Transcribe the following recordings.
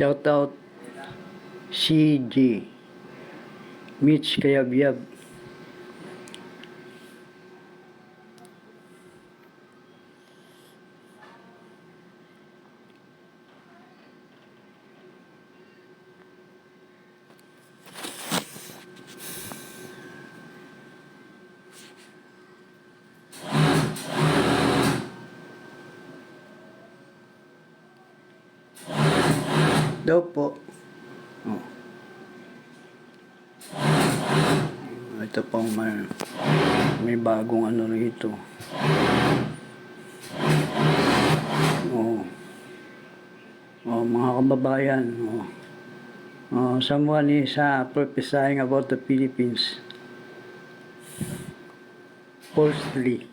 Shout out CG Mitch Kayabyab. Daw po. Oh. Ito po may bagong ano rito. Oh. Oh, mga kababayan. Oh. Oh, someone is prophesying about the Philippines. Falsely.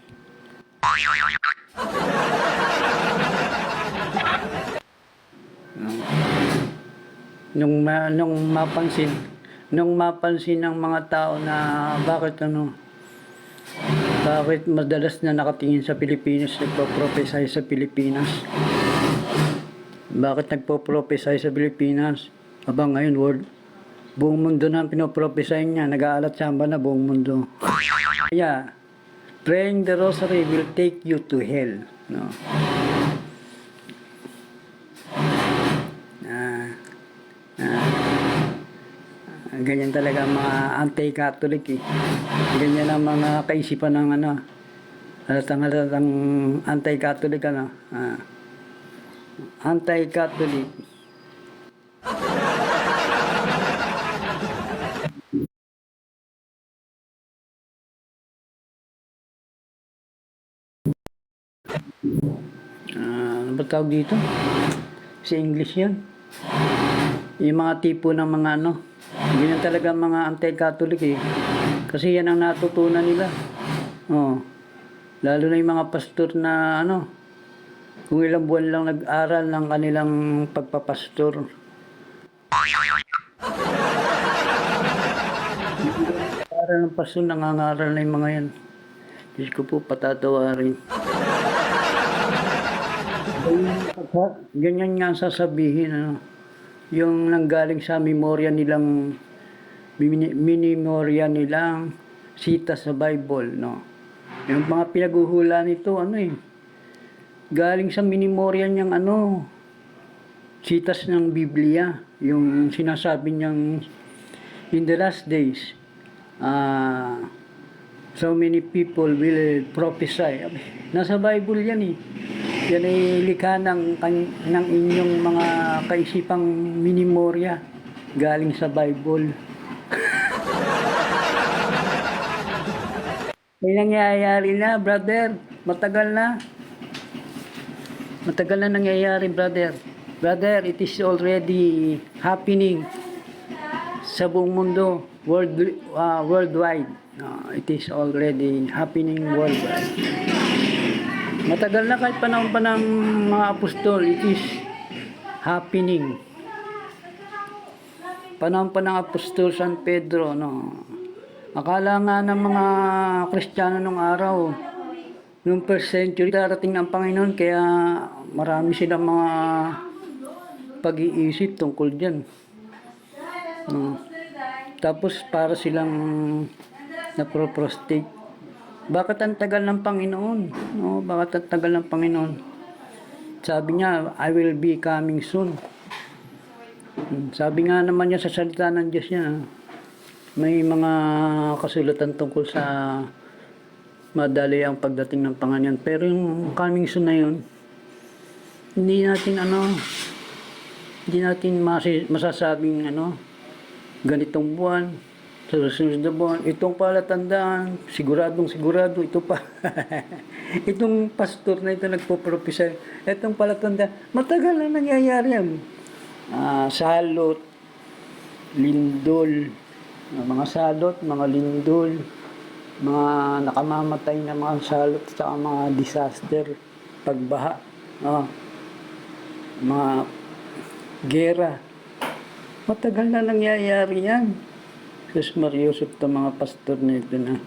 Nung mapansin ng mga tao na bakit madalas na nakatingin sa Pilipinas, nagpo-prophesy sa Pilipinas. Bakit nagpo-prophesy sa Pilipinas? Aba ngayon, buong mundo na pinoprophesy niya, nag-aalat samba na buong mundo. Kaya, praying the rosary will take you to hell. No? Ganyan talaga mga anti-Catholic eh. Ganyan ang mga kaisipan ng halatang anti-Catholic anti-Catholic. Ano ba tawag dito? Sa English yan. Yung mga tipo ng mga ganyan talaga mga anti-Catholic eh. Kasi yan ang natutunan nila. Oh. Lalo na yung mga pastor na kung ilang buwan lang nag-aral ng kanilang pagpapastor. Aral ng pastor, nangangaral na yung mga yan. Diyos ko po, patatawarin. Ganyan nga sasabihin, yung nanggaling sa memorya nilang sita sa Bible, no? Yung mga pinaguhula nito, galing sa minimorya niyang sitas ng Biblia, yung sinasabi niyang in the last days, so many people will prophesy. Nasa Bible yan eh. Yan ay likha ng inyong mga kaisipang minimorya galing sa Bible. May nangyayari na, brother. Matagal na. Matagal na nangyayari, brother. Brother, it is already happening sa buong mundo, worldwide. It is already happening worldwide. Matagal na kahit panahon pa ng mga apostol, it is happening. Panahon pa ng apostol San Pedro, Akala nga ng mga Kristiyano nung araw, noong first century, darating ang Panginoon, kaya marami silang mga pag-iisip tungkol dyan. Tapos para silang naproprostate. Bakit ang tagal ng Panginoon? Bakit ang tagal ng Panginoon? Sabi niya, I will be coming soon. Sabi nga naman niya sa salita ng Diyos niya, may mga kasulatan tungkol sa madali ang pagdating ng Panginoon. Pero yung coming soon na yun, hindi natin masasabing ganitong buwan, sa susunod na buwan, itong palatandaan, sigurado, ito pa. Itong pastor na ito nagpo-prophesy, itong palatandaan, matagal na nangyayari yan. Salot, lindol, mga salot, mga lindol, mga nakamamatay na mga salot, sa mga disaster, pagbaha, mga gera. Matagal na nangyayari yan. Sus Mariusip to mga pastor na ito na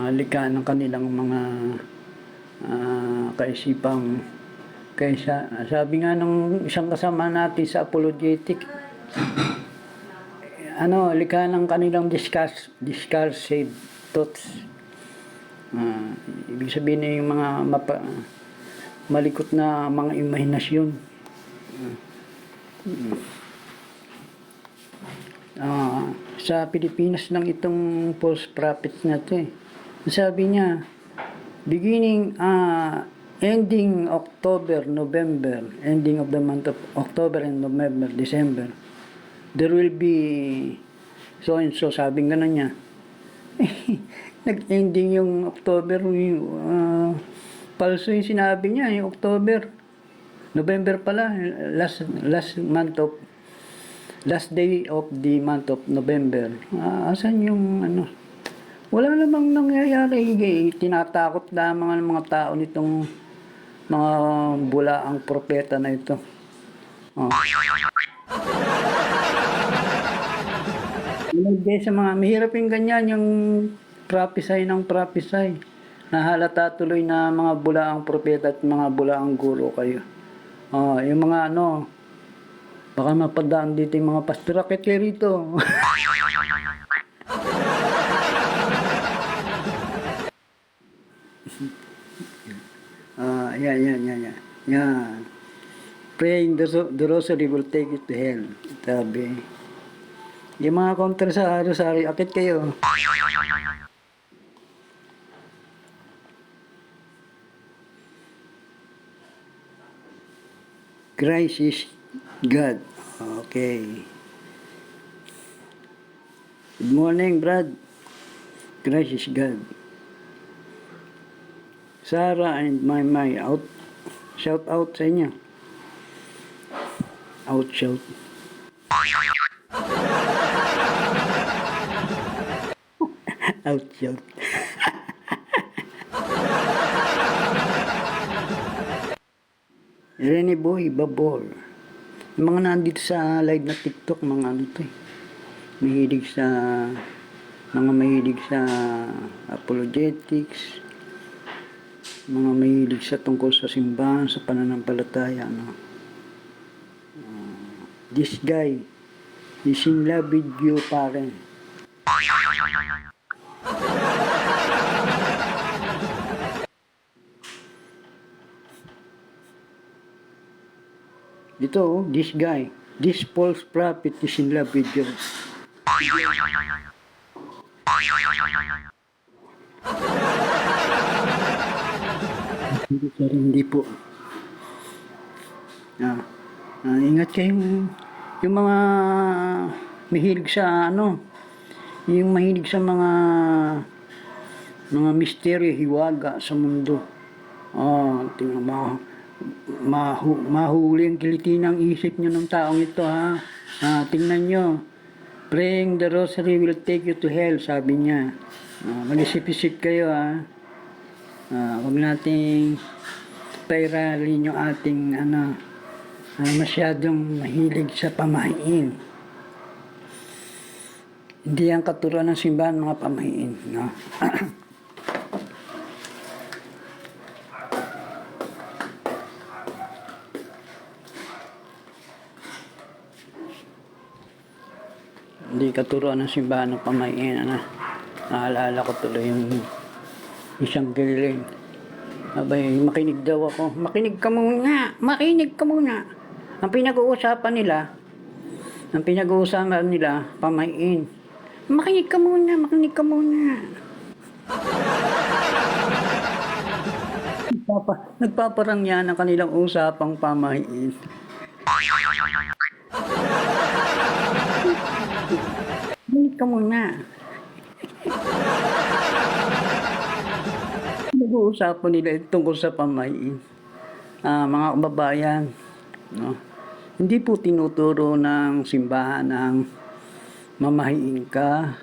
likha ng kanilang mga kaisipang Kaysa, sabi nga nung isang kasama natin sa apologetic, likha ng kanilang discursive thoughts. Ibig sabihin na yung mga malikot na mga imahinasyon. Sa Pilipinas lang itong false prophets na to eh. Sabi niya, beginning, ending October, November, ending of the month of October and November, December, there will be so and so, sabi nga na niya. Nag-ending yung October, palso yung sinabi niya, yung October. November pala, last day of the month of November. Asan yung wala namang nangyayari. Tinatakot lamang ang mga tao nitong mga bulaang propeta na ito. Sa mga mahirap yung ganyan, yung prophesy ng prophesy. Nahalata tuloy na mga bulaang propeta at mga bulaang guro kayo. Yung mga baka mapadaan dito yung mga pastor. Akit kayo rito. Yan. Praying the rosary will take you to hell. Sabi. Yung mga counter sa rosary, akit kayo. Christ is God. Okay. Good morning, Brad. Christ is God. Sarah and my out. Shout out sa inyo. Out shout. Out shout. Rene Boy, Babor. Yung mga nandito sa live na TikTok, mga mahilig sa apologetics, mga mahilig sa tungkol sa simbahan, sa pananampalataya, this guy is in love with you, pare. Dito, this guy, this false prophet is in love with you. Hindi po. Ingat kayo. Yung mga mahilig sa yung mahilig sa mga misteryo, hiwaga sa mundo. Tingnan mo. Mahuli ang kiliti ng isip nyo ng taong ito, ha. Tingnan nyo. Praying the rosary will take you to hell, sabi niya. Mag-isip-isip kayo, ha. Huwag nating pairalin yung ating masyadong mahilig sa pamahiin. Hindi ang katuruan ng simbahan, mga pamahiin, no? Hindi katuruan ng simbahan ng pamahiin. Naalala ko tuloy yung isang giling. Abay, makinig daw ako. Makinig ka muna. Ang pinag-uusapan nila, pamahiin. Makinig ka muna. Nagpaparangyan ang kanilang usapang pamahiin. Makinig ka muna. Nag-uusapan nila tungkol sa pamahiin. Mga kababayan, no? Hindi po tinuturo ng simbahan ng mamahiin ka.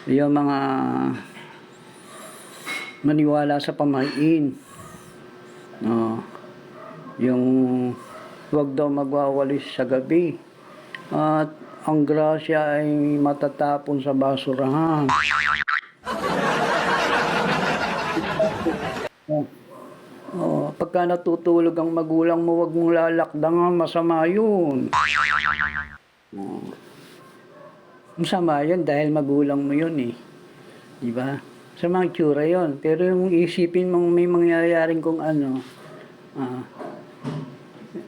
Yung mga maniwala sa pamahiin. No? Yung huwag daw magwawalis sa gabi. At ang grasya ay matatapon sa basurahan. Pagka pagka natutulog ang magulang mo, wag mong lalakdangan, masama yun. Masama yun dahil magulang mo yun eh. Di ba? Sa mga tsura yun. Pero yung isipin mong may mangyayaring kung ano,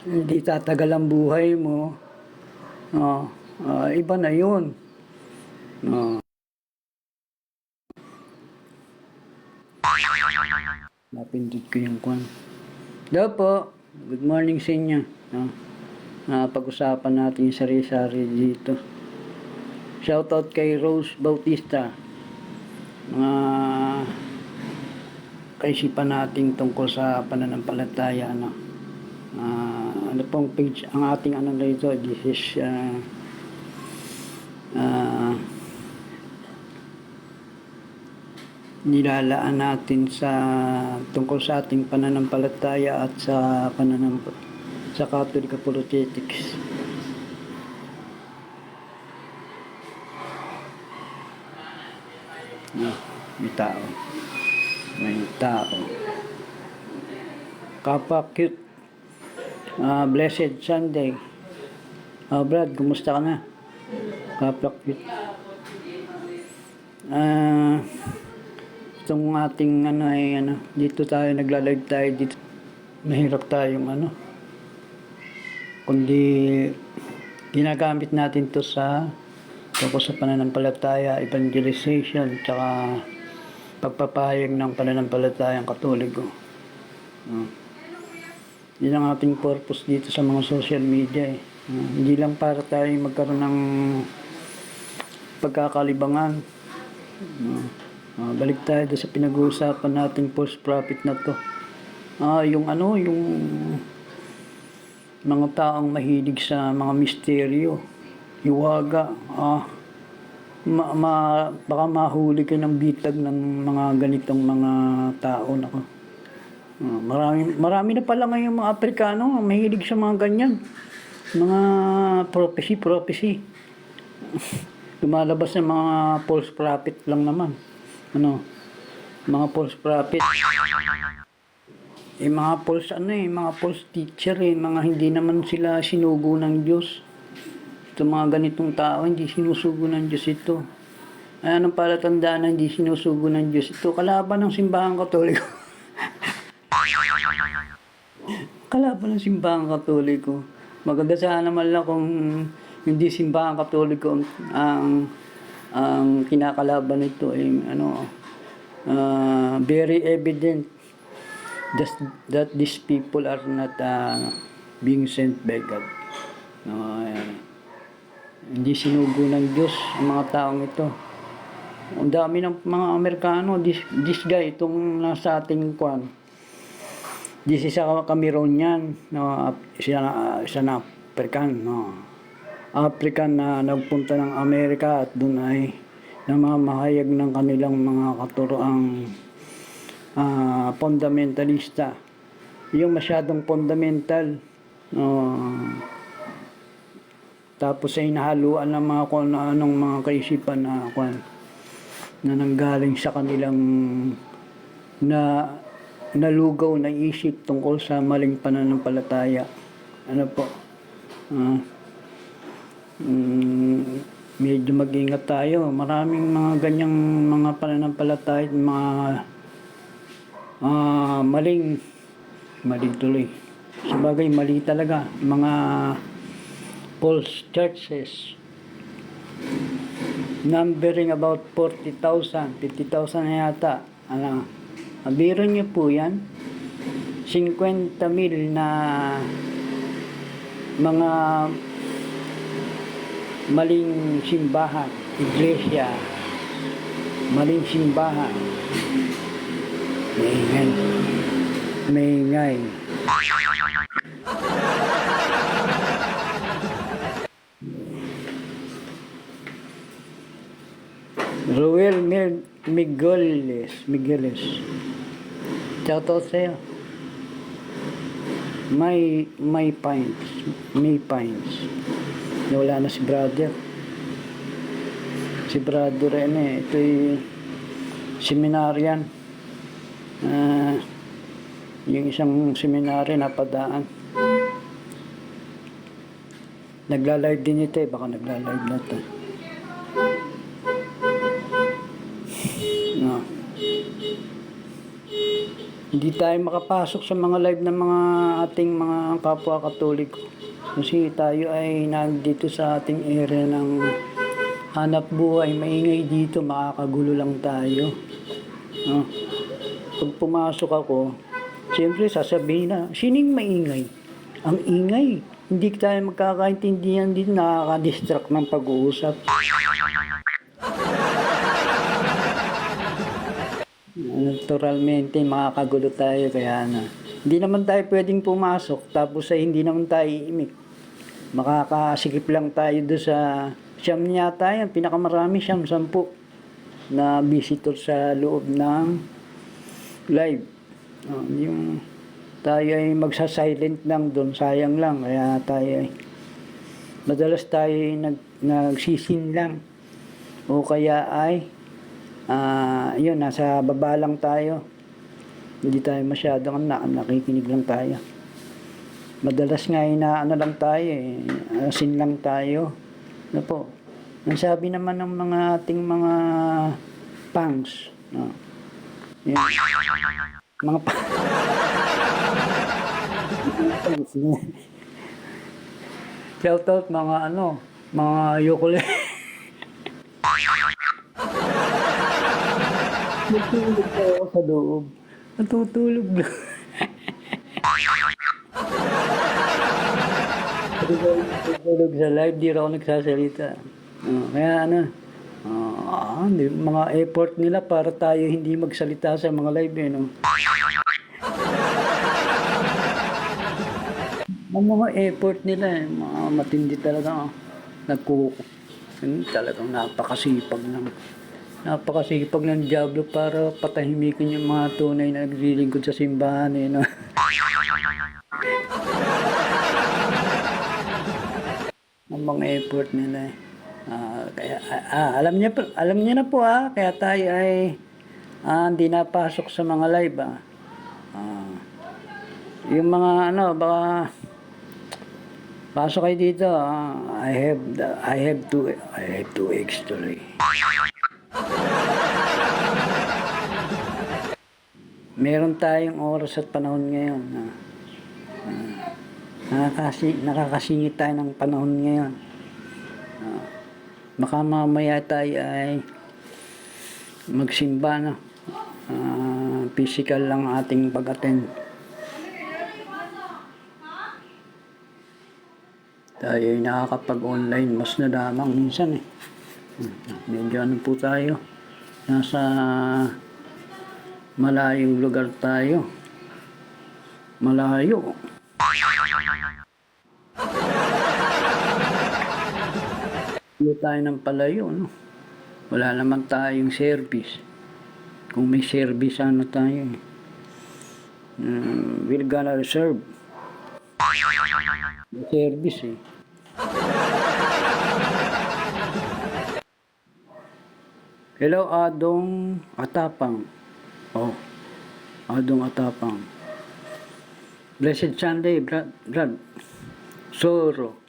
hindi tatagal ang buhay mo, iba na yun. Napindot ko yung kwan. Daw po, good morning sa inyo. Pag-usapan natin yung sari-sari dito. Shoutout kay Rose Bautista. Mga kaisipan natin tungkol sa pananampalataya. Ano pong page ang ating ano dito? This is nilalaan natin sa tungkol sa ating pananampalataya at sa sa Catholic apologetics. May tao. May tao. Kappa cute. Blessed Sunday. Brad, kumusta ka na? Kappa cute. Itong ating dito tayo nagla-live tayo dito. Mahirap tayong kundi ginagamit natin to sa tungkol sa pananampalataya, evangelization, tsaka pagpapahayag ng pananampalatayang Katoliko. Yun ang ating purpose dito sa mga social media eh. Hindi lang para tayo magkaroon ng pagkakalibangan. Balik tayo sa pinag-uusapan nating false prophet na to. Yung mga taong mahilig sa mga misteryo, iwaga, baka mahuli ka ng bitag ng mga ganitong mga tao. Marami na pala ngayon mga Aprikano mahilig sa mga ganyan. Mga prophecy. Lumalabas ng mga false prophet lang naman. Mga false prophet. Mga false teacher mga hindi naman sila sinugo ng Diyos. Itong mga ganitong tao, hindi sinusugo ng Diyos ito. Anong palatandaan na hindi sinusugo ng Diyos ito? Kalaban ng simbahang Katoliko. Kalaban ng simbahang Katoliko. Maganda sana naman lang kung hindi simbahang Katoliko ang kinakalaban nito very evident that these people are not being sent by God. Hindi sinugo ng Diyos ang mga taong ito. Ang dami ng mga Amerikano, this guy, itong nasa ating kwan, this is a Cameroonian, siya na African, African na nagpunta ng Amerika at doon ay namamahayag ng kanilang mga katuroang fundamentalista. Yung masyadong fundamental, tapos ay nahaluan ng mga kung anong mga kaisipan na nanggaling sa kanilang nalugaw na isip tungkol sa maling pananampalataya. Medyo mag-ingat tayo. Maraming mga ganyang mga pananampalataya, mga mali tuloy. Sabagay, mali talaga. Mga false churches. Numbering about 40,000, 50,000 na yata. Biro niyo po yan. 50,000 na mga maling simbahan, iglesia, maling simbahan. Maingay. Ruel Migueles. Shoutout sa'yo. May Pines. Wala na si brother. Si brother ito yung seminaryan. Yung isang seminary na padaan. Nagla-live din ito eh. Baka nagla-live na ito. No. Hindi tayo makapasok sa mga live ng mga ating mga kapwa Katoliko. Kasi tayo ay nandito sa ating area ng hanap buhay. Maingay dito, makakagulo lang tayo. No. Pag pumasok ako, siyempre sasabihin na, sining maingay? Ang ingay. Hindi tayo magkakaintindihan dito, nakaka-distract ng pag-uusap. Naturalmente, makakagulo tayo kaya na. Hindi naman tayo pwedeng pumasok tapos ay hindi naman tayo iimik. Makakasikip lang tayo doon sa siyam yata yan, pinakamarami siyam, 10 na visitor sa loob ng live. Yung tayo ay magsa-silent lang doon, sayang lang. Kaya tayo ay madalas tayo ay nagsisin lang. O kaya ay yun, nasa baba lang tayo. Hindi tayo masyadong nakikinig lang tayo. Madalas nga ano lang tayo asin lang tayo. Ano po? Ang sabi naman ng mga ating mga pangs, no? Yun. Mga pangs. Shout out mga mga yokole. Natutulog ako sa loob. Natutulog lang. Natutulog sa live, di ako nagsasalita. Kaya mga effort nila para tayo hindi magsalita sa mga live no? Ang mga effort nila mga matindi talaga. Talagang napakasipag ng Diablo para patahimikin yung mga tunay na naglilingkod sa simbahan no? Ang mga effort nila kaya alam niya na po kaya tayo ay hindi napasok sa mga live yung mga baka pasok kayo dito I have two eggs tuloy. Meron tayong oras at panahon ngayon. Nakakasingit tayo ng panahon ngayon. Baka mamaya tayo ay magsimba na. Physical lang ating pag-attend. Tayo ay nakakapag-online. Mas nadamang minsan Medyo po tayo. Nasa malayong lugar tayo. Malayo. Hindi tayo ng palayo, no? Wala naman tayong service. Kung may service, tayo we're gonna reserve. May service Hello, Adong Atapang. Adong Atapang. Blessed Sunday, Brad. Soro.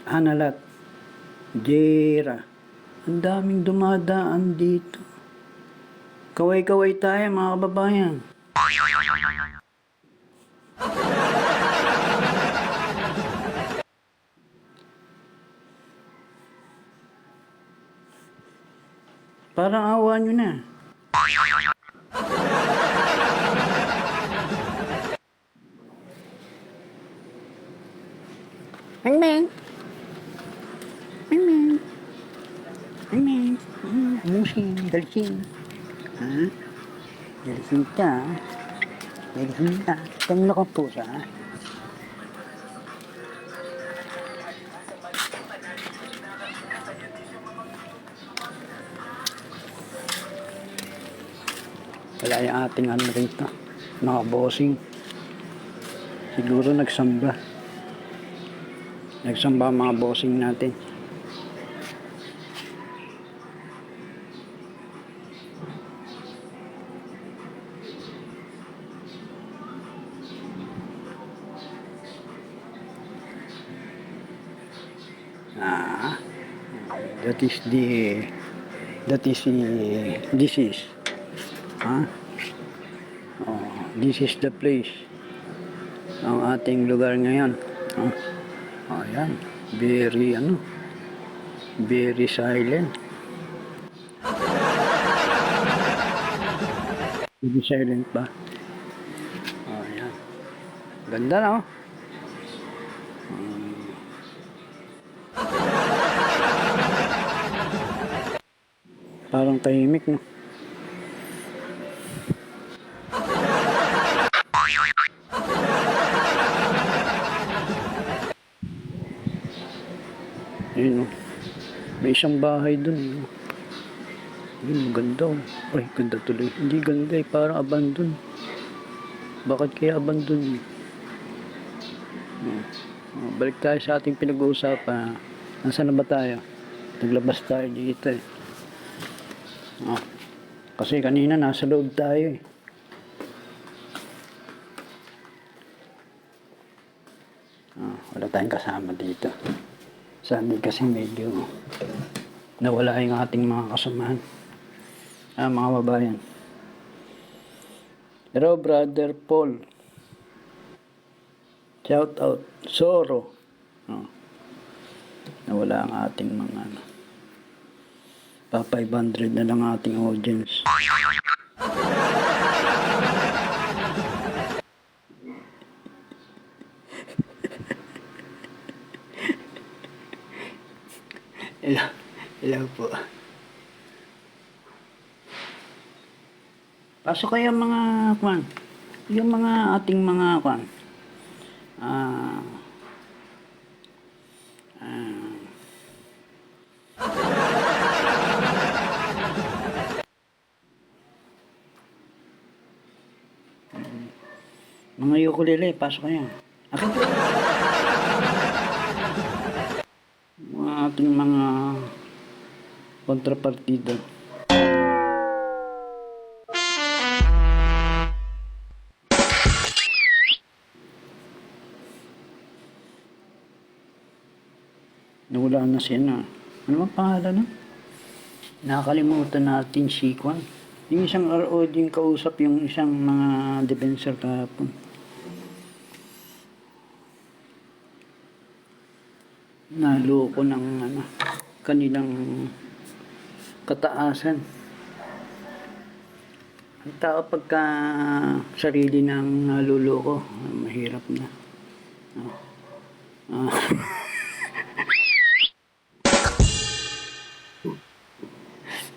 Analat. Jera. Ang daming dumadaan dito. Kaway-kaway tayo mga kababayan. Parang awa nyo na. Musin, dalsin. Dalsin ka. Tanong ka po sa wala yung ating rito. Mga bossing. Siguro nagsamba. Nagsamba mga bossing natin. Ah, that is the this is ah, this is the place ang ating lugar ngayon. Ayan, very very silent. Very silent pa. Ayan. Ganda no? Parang tahimik no? Ayun no? May isang bahay dun. No? Yun, maganda oh. Ay, ganda tuloy. Hindi ganda eh, parang abandon. Bakit kaya abandon? Balik tayo sa ating pinag-uusapan. Nasaan na ba tayo? Naglabas tayo dito eh. Kasi kanina nasa loob tayo eh. Wala tayong kasama dito. Sabi kasi medyo nawala yung ating mga kasamahan. Mga babayan. Hello, Brother Paul. Shout out. Soro. Nawala ang ating mga pa 500 na lang ating audience. Hello po. Pasok kayo mga kwan. Yung mga ating mga kwan. Mga ukulele, pasok kayo. Akin po. Mga ating mga kontrapartida. Nawala na siya na. Ano ang pangalan na? Nakakalimutan natin si Kwan. Yung isang RO din kausap yung isang mga defensor kahapon. Naloko ng kanilang kataasan. Ang tao pagka sarili ng naluloko, mahirap na.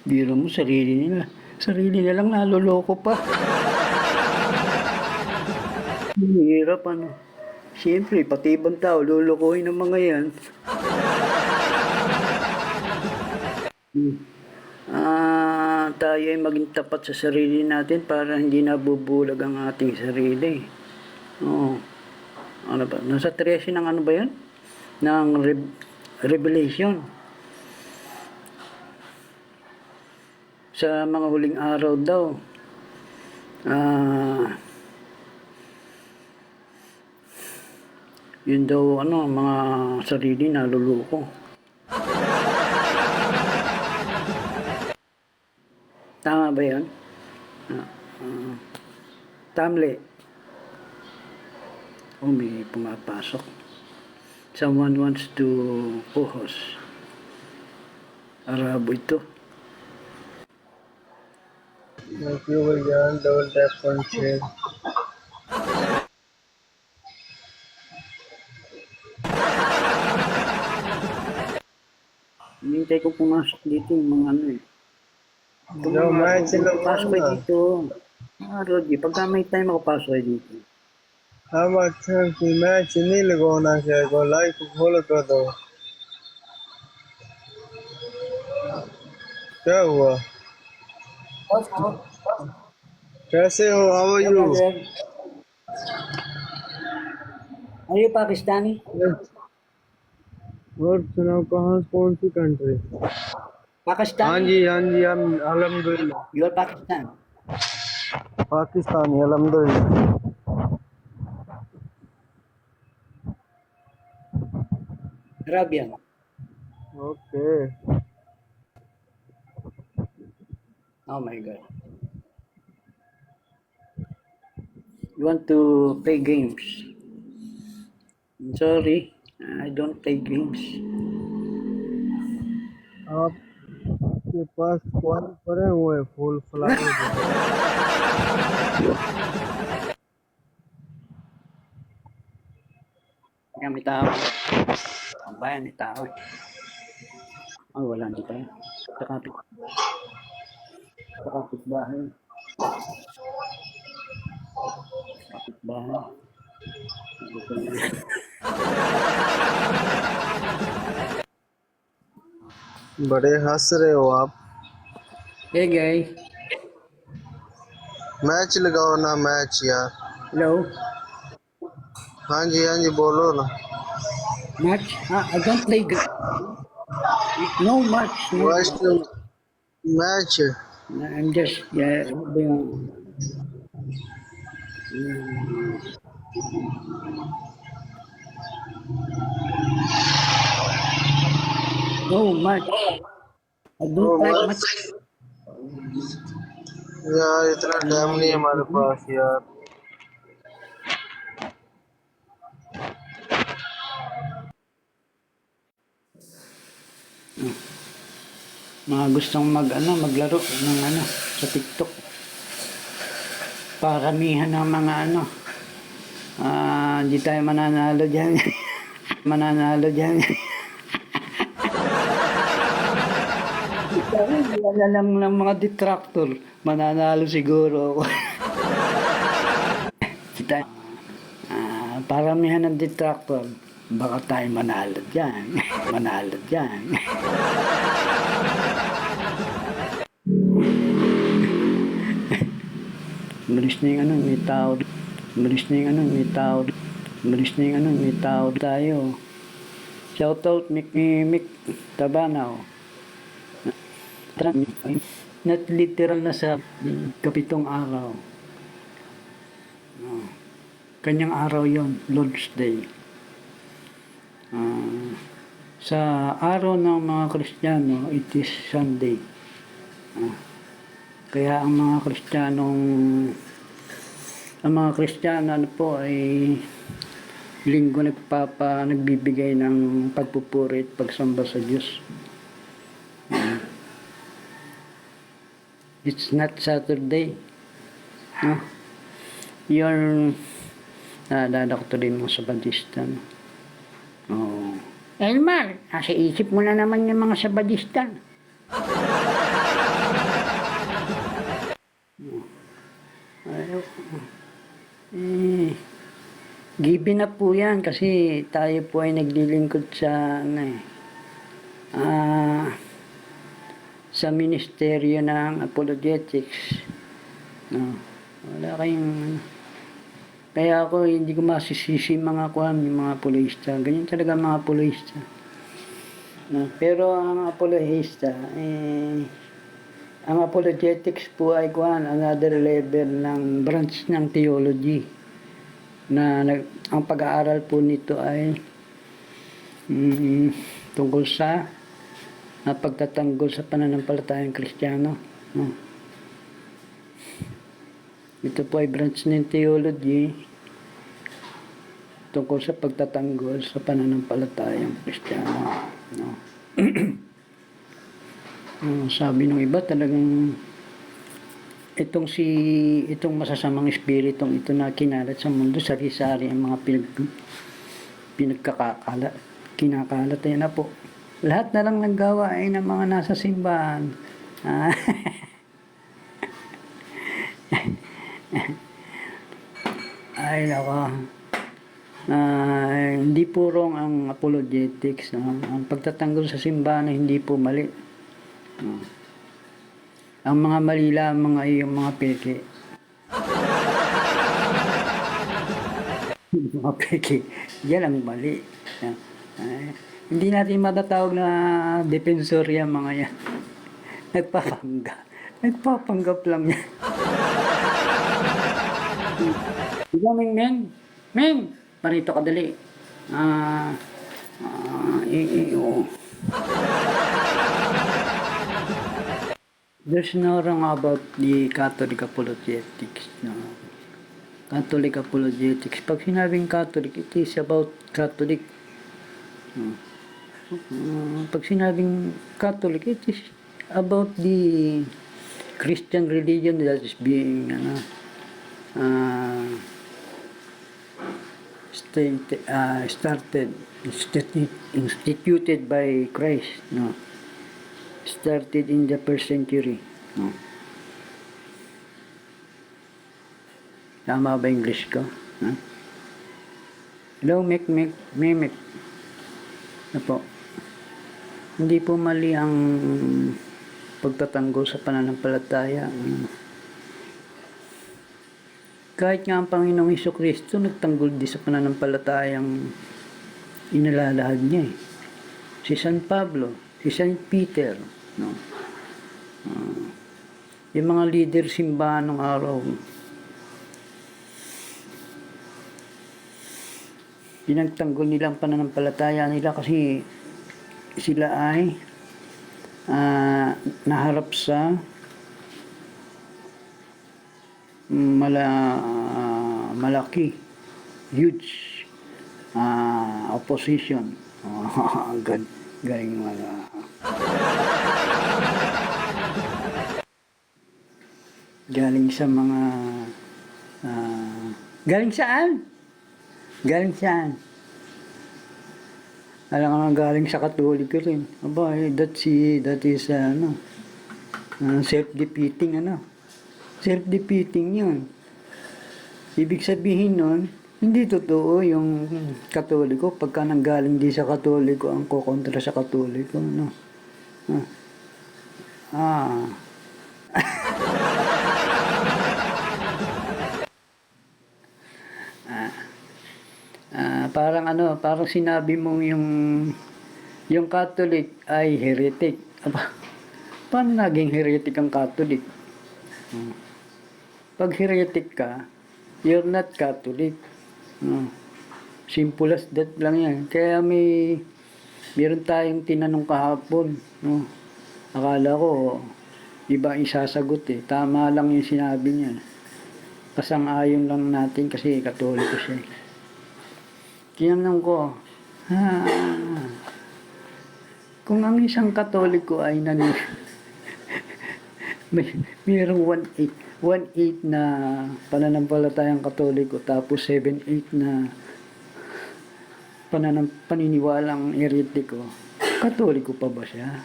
Biro mo, sarili nila. Sarili nilang naluloko pa. Mahirap Siyempre, pati ibang tao, lulukuhin ng mga yan. Tayo ay maging tapat sa sarili natin para hindi nabubulag ang ating sarili. Ano ba? Nasa 13 ng ano ba yan? Ng Revelation. Sa mga huling araw daw, yun daw mga sarili naluluko. Tama ba yun? Tamli. May pumapasok. Someone wants to co-host. Arabo ito. If you will join, double tap on share. Hinintay ko pumasok dito yung mga No, match lang pasok kayo dito. Roddy, pagka may time ako pasok kayo dito. हम अच्छा कि मैच नहीं लगाना चाहिए को like follow कर दो क्या हुआ कैसे हो how are you Are you Pakistani? और सुनाओ कहाँ कौन सी कंट्री Pakistani? हाँ जी हम अल्हम्दुलिल्लाह You are Pakistan. पाकिस्तानी अल्हम्दुलिल्लाह Arabian. Okay. Oh my God. You want to play games? Sorry, I don't play games. आपके पास कौन पड़े हुए फूल फ्लावर वगैरह? Kaya may tao. Ang bayan, may tao. Ay, wala dito. Sa kapit, sa kapitbahay. Kapitbahay. Dito na. बड़े हंस रहे हो आप। Hey guys, मैच लगाओ ना मैच यार। hello. हाँ जी बोलो ना। Match? I don't play. No match, no voice match. Match. I'm just being, mm, no match. I oh don't like match match. यार इतना टाइम नहीं है हमारे पास यार। Mga gustong maglaro ng sa TikTok. Paramihan ng mga hindi tayo mananalo diyan. Mananalo diyan. Wala lang ng mga detractor. Mananalo siguro ako. Kita, paramihan ng detractor. Baka tayo manalo diyan. Manalo diyan. Malis na yung may tao. Malis na yung may tao. Malis na yung may tao tayo. Shoutout Mick Tabanaw. Not literal na sa kapitong araw. Kanyang araw yon, Lord's Day. Sa araw ng mga Kristiyano, it is Sunday. Kaya ang mga Kristiyano po ay linggo nagbibigay ng pagpupuri at pagsamba sa Diyos. It's not Saturday. No? You're naalala ko tuloy mo sa Badista. No? Oh. Elmar, nasa isip mo na naman yung mga Sabadista. Given na po yan kasi tayo po ay naglilingkod sa sa ministeryo ng apologetics. No, wala kayong kaya ako hindi ko masisisi mga yung mga apologista. Ganyan talaga mga apologista. No, pero ang apologista ang apologetics po ay another level ng branch ng theology na ang pag-aaral po nito ay tungkol sa pagtatanggol sa pananampalatayang Kristiyano. No? Ito po ay branch ng theology tungkol sa pagtatanggol sa pananampalatayang Kristiyano. No? Sabi ng iba talagang itong masasamang espiritong ito na kinalat sa mundo, sari-sari ang mga kinakalat na po. Lahat na lang naggawa ay ng mga nasa simbahan. Ay nako. Hindi po wrong ang apologetics. Ang pagtatanggol sa simbahan ay hindi po mali. Ang mga mali lamang ay yung mga peke. Mga peke. Yan ang mali. Hindi natin matatawag na defensor yan mga yan. Nagpapanggap lang yan. Diba, Meng, parito ka dali. There's no wrong about the Catholic apologetics. No? Catholic apologetics. Pag sinabing Catholic, it is about Catholic. No? Pag sinabing Catholic, it is about the Christian religion that is being uh, instituted by Christ. No? Started in the first century. No? Tama ba English ko? Huh? Hello, Mek. Ano po? Hindi po mali ang pagtatanggol sa pananampalataya. Kahit nga ang Panginoong Hesukristo nagtanggol din sa pananampalatayang inalalahad niya eh. Si San Pablo, si San Peter, no? Yung mga leader simbahan ng araw, pinagtanggol nila ang pananampalataya nila kasi sila ay naharap sa malaki, huge opposition. Galing galing sa mga galing saan? Galing saan? Alam nga galing sa Katoliko rin. Aba, that is self-defeating Self-defeating yun. Ibig sabihin nun, hindi totoo yung Katoliko. Pagka nanggaling di sa Katoliko, ang kukontra sa Katoliko, no? Parang sinabi mong yung Catholic ay heretic. Aba, paano naging heretic ang Catholic? Pag heretic ka, you're not Catholic. Simple as that lang yan. Kaya meron tayong tinanong kahapon. No? Akala ko, iba isasagot eh. Tama lang yung sinabi niya. Pasang-ayon lang natin kasi Katoliko siya. Tinanong ko, kung ang isang Katoliko ay mayroong 1/8 na pananampalatayang Katoliko tapos 7/8 na paniniwalang eretiko, Katoliko pa ba siya?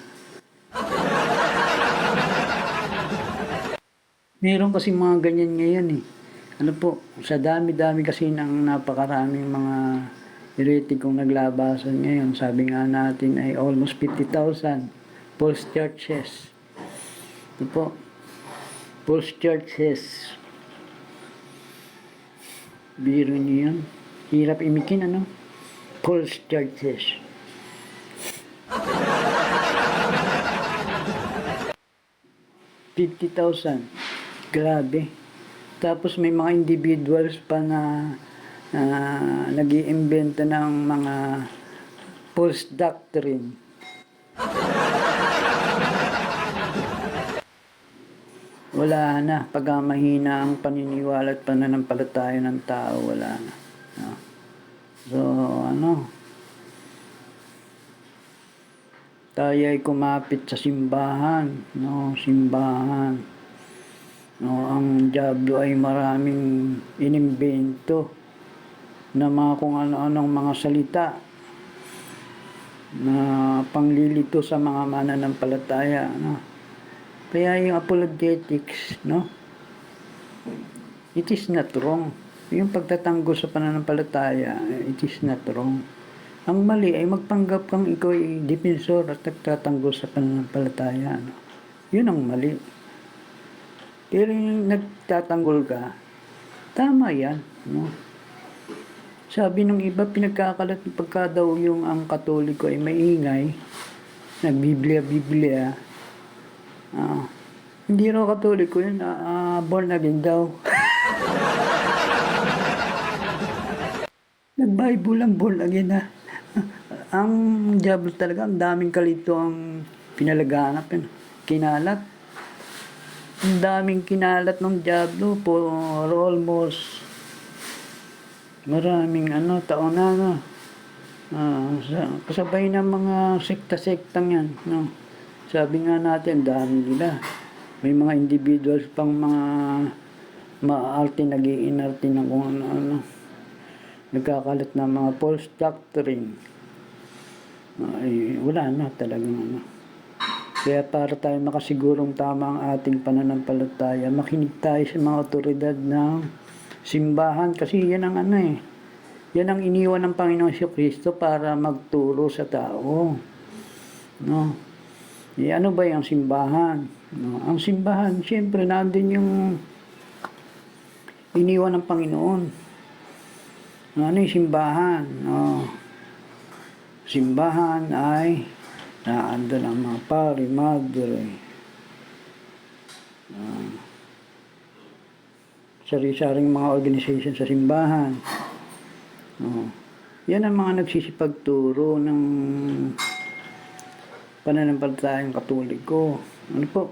Meron kasi mga ganyan ngayon eh. Ano po, sa dami-dami kasi ng napakaraming mga eretikong naglabasan ngayon. Sabi nga natin ay almost 50,000 false churches. Ito po, false churches. Biro niyo yan. Hirap imikin, ano? False churches. $50,000. Grabe. Tapos may mga individuals pa na nag-iimbento ng mga false doctrine. Wala na. Pag mahina ang paniniwala at pananampalataya ng tao, wala na. No? So, tayo ay kumapit sa simbahan. No? Simbahan. No, ang diablo ay maraming inimbento na mga kung ano-anong mga salita na panglilito sa mga mananampalataya, no? Kaya yung apologetics, no? It is not wrong. Yung pagtatanggol sa pananampalataya, it is not wrong. Ang mali ay magpanggap kang ikaw ay defensor at nagtatanggol sa pananampalataya, no? Yun ang mali. Pero yung nagtatanggol ka, tama yan. No? Sabi ng iba, pinagkakalat pagka daw yung ang Katoliko ay maingay, nagbiblia, hindi raw Katoliko yun, born again daw. Nag-Bible lang born again ang Diablo talaga, ang daming kalito ang pinalaganap yun. Kinalat. Ang daming kinalat ng Diablo for almost maraming taon na, no? Kasabay ng mga sekta-sektang yan, no? Sabi nga natin, dami nila. May mga individuals pang mga maarte, nag-iinarte ng kung ano-ano. Nagkakalat ng mga false doctrine. Ay, wala na talagang ano. Kaya para tayo makasigurong tama ang ating pananampalataya, makinig tayo sa mga otoridad ng simbahan kasi yan ang yan ang iniwan ng Panginoon Kristo para magturo sa tao. No? Ano ba yung simbahan? No? Ang simbahan, siyempre nandun yung iniwan ng Panginoon. Ano yung simbahan? No? Simbahan ay naandun ang mga pari, madre, sari-saring mga organization sa simbahan. Yan ang mga nagsisipagturo ng pananampalatayang Katoliko. Ano po?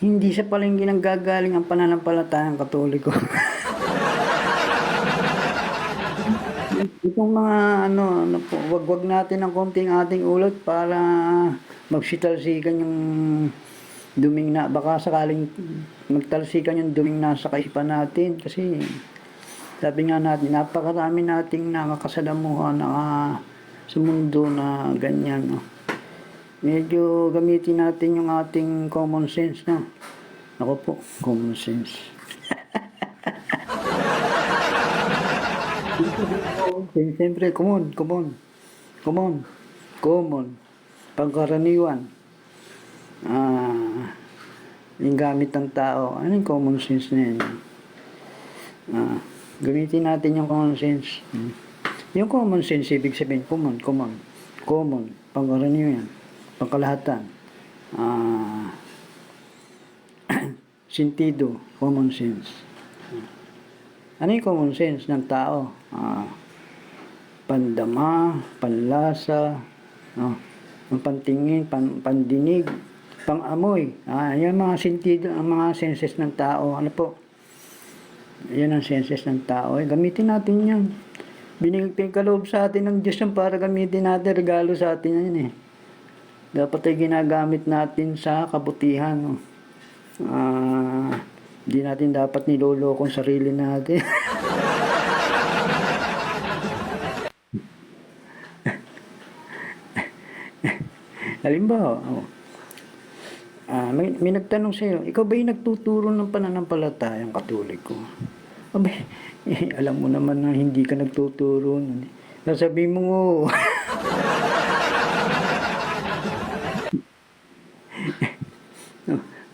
Hindi sa palengke nang gagaling ang pananampalatayang Katoliko. Itong mga wag natin ng konting ating ulot para magsitalsikan yung duming na, baka sakaling magtalsikan yung duming nasa kaisipan natin kasi sabi nga natin, napakarami nating nakakasalamuha sa mundo na ganyan. No? Medyo gamitin natin yung ating common sense. No? Ako po, common sense. Siyempre, common. Pangkaraniwan. Yung gamit ng tao. Ano yung common sense na yun? Gamitin natin yung common sense. Yung common sense, ibig sabihin, common. Pangkaraniwan. Pangkalahatan. Sentido, common sense. Ano yung common sense ng tao? Pandama, panlasa, ang pantingin, pandinig, pangamoy. Yan mga sentido, ang mga senses ng tao. Ano po? Yan ang senses ng tao. Gamitin natin yan. Pinagkaloob sa atin ng Diyos yan para gamitin natin. Regalo sa atin yan Dapat ay ginagamit natin sa kabutihan. Hindi natin dapat niloloko ang sarili natin. Halimbawa, may nagtanong sa'yo, ikaw ba yung nagtuturo ng pananampalatayang Katoliko? Abay, alam mo naman na hindi ka nagtuturo. Nasabi mo ngo.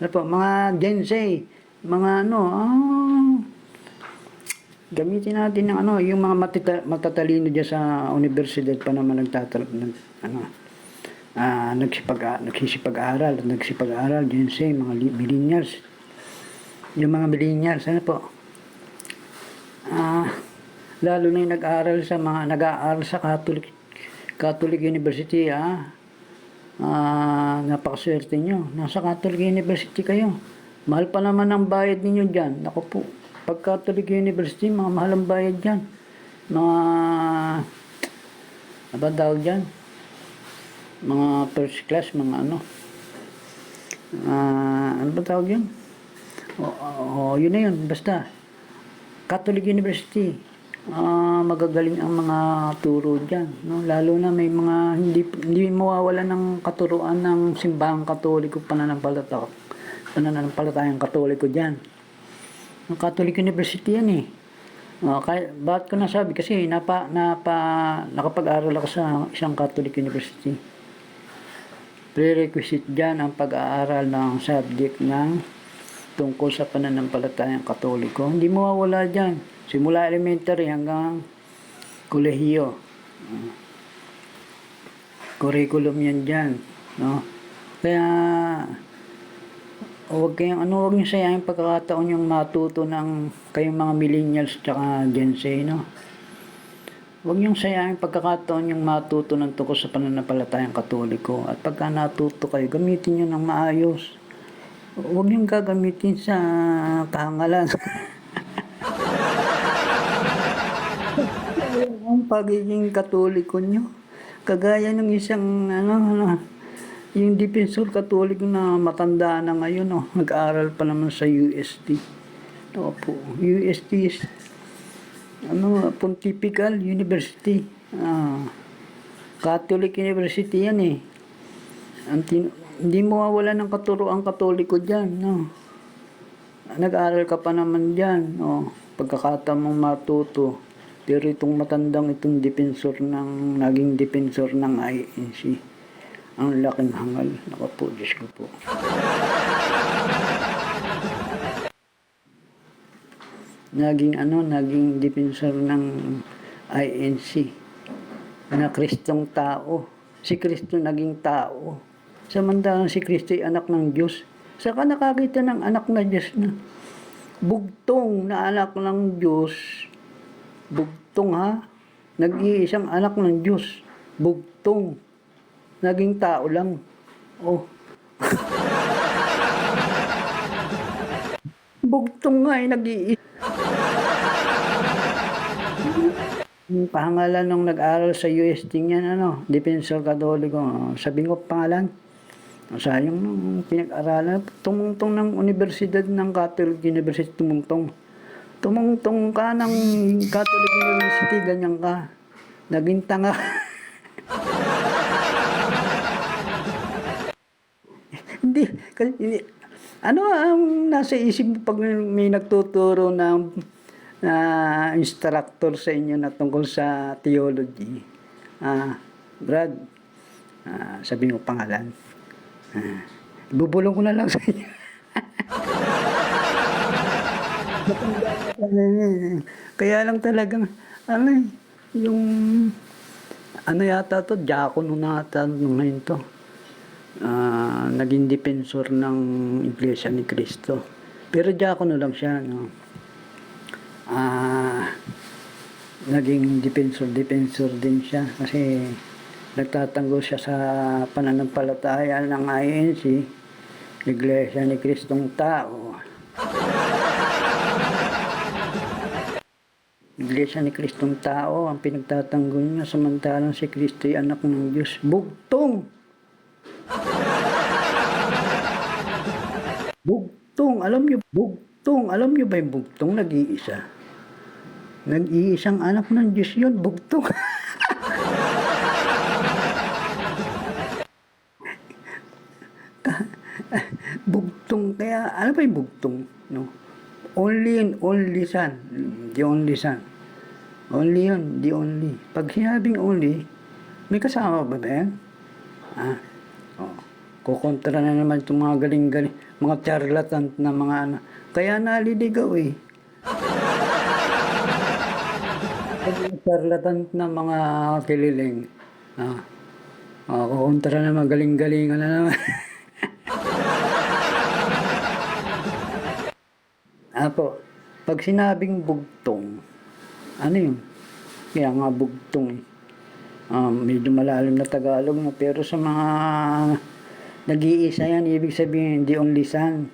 Ano po, mga Gen Z, mga gamitin natin ng yung mga matatalino dyan sa universidad pa naman nagsisipag-aral, Gen Z, mga millennials. Yung mga millennials, ano po, lalo na yung nag-aaral sa Catholic University, napakaswerte nyo. Nasa Catholic University kayo. Mahal pa naman ang bayad ninyo dyan. Ako po, pag Catholic University, mga mahal ang bayad dyan. Ano daw dyan? Mga first class, mga ano ba tawag yun? Yun na yun, basta. Catholic University. Magagaling ang mga turo dyan. No? Lalo na may mga hindi mawawala ng katuruan ng simbahang Katoliko, pananampalatayang Katoliko dyan. Ang Catholic University yan bakit ko nasabi? Kasi nakapag-aral ako sa isang Catholic University. Prerequisite dyan ang pag-aaral ng subject ng tungkol sa pananampalatayang Katoliko. Hindi mawawala dyan. Simula elementary hanggang kolehiyo. Curriculum yan dyan. No? Kaya, huwag niyo sayangin pagkakataon yung matuto ng kayong mga millennials tsaka Gen Z, no? Huwag niyong sayangin pagkakataon yung matuto ng tungkol sa pananampalatayang Katoliko. At pagka natuto kayo, gamitin niyo ng maayos. Huwag niyong gagamitin sa kahangalan. Ang pagiging Katoliko niyo. Kagaya ng isang, yung defensor Katoliko na matanda na ngayon, nag-aaral pa naman sa UST. Opo, UST is Pontifical University. Catholic University yan eh. Hindi mo mawala ng katuroang Katoliko dyan, no? Nag-aaral ka pa naman dyan, pagkakataon mong matuto. Pero itong matandang itong naging defensor ng INC. Ang laking hangal. Naku po, Diyos ko po. Naging defensor ng INC. Na Kristong tao. Si Kristo naging tao. Samantalang si Kristo ay anak ng Diyos. Saka nakakita ng anak na Diyos na bugtong na anak ng Diyos. Bugtong ha? Nag-iisang anak ng Diyos. Bugtong. Naging tao lang. Bugtong nga nag-iisang. Yung pangalan nung nag-aral sa UST niyan, Defensor Katoliko. Sabi ko pangalan. Sayang nung pinag-aralan. Tumungtong ng Universidad ng Catholic University, tumungtong. Tumungtong ka ng Catholic University, ganyan ka. Naging tanga. Hindi. Ano ang nasa isip mo pag may nagtuturo na instructor sa inyo na tungkol sa theology? Brad, sabi mo pangalan. Bubulong ko na lang sa inyo. Kaya lang talagang, yung, yata to, diakono na ata ngayon to. Naging defensor ng Iglesia ni Cristo. Pero diakono lang siya, naging defensor din siya kasi nagtatanggol siya sa pananampalataya ng INC, Iglesia ni Kristong Tao. Iglesia ni Kristong Tao ang pinagtatanggol niya, samantalang si Kristo ay anak ng Diyos. Bugtong! Bugtong! Alam niyo ba yung bugtong? Nag-iisa. Nag-iisang anak ng Diyos yun, bugtong. Bugtong, kaya ano ba yung bugtong? No? Only and only son. The only son. Only yun, the only. Pag sinabing only, may kasama ba yan? Kukontra na naman itong mga galing-galing, mga charlatan na mga Kaya naliligaw eh. Charlatan na mga kililing. Kukontra na mga galing-galingan na naman. Pag sinabing bugtong, ano yun? Kaya nga bugtong. Medyo malalim na Tagalog na, pero sa mga nag-iisa yan, ibig sabihin, the only son.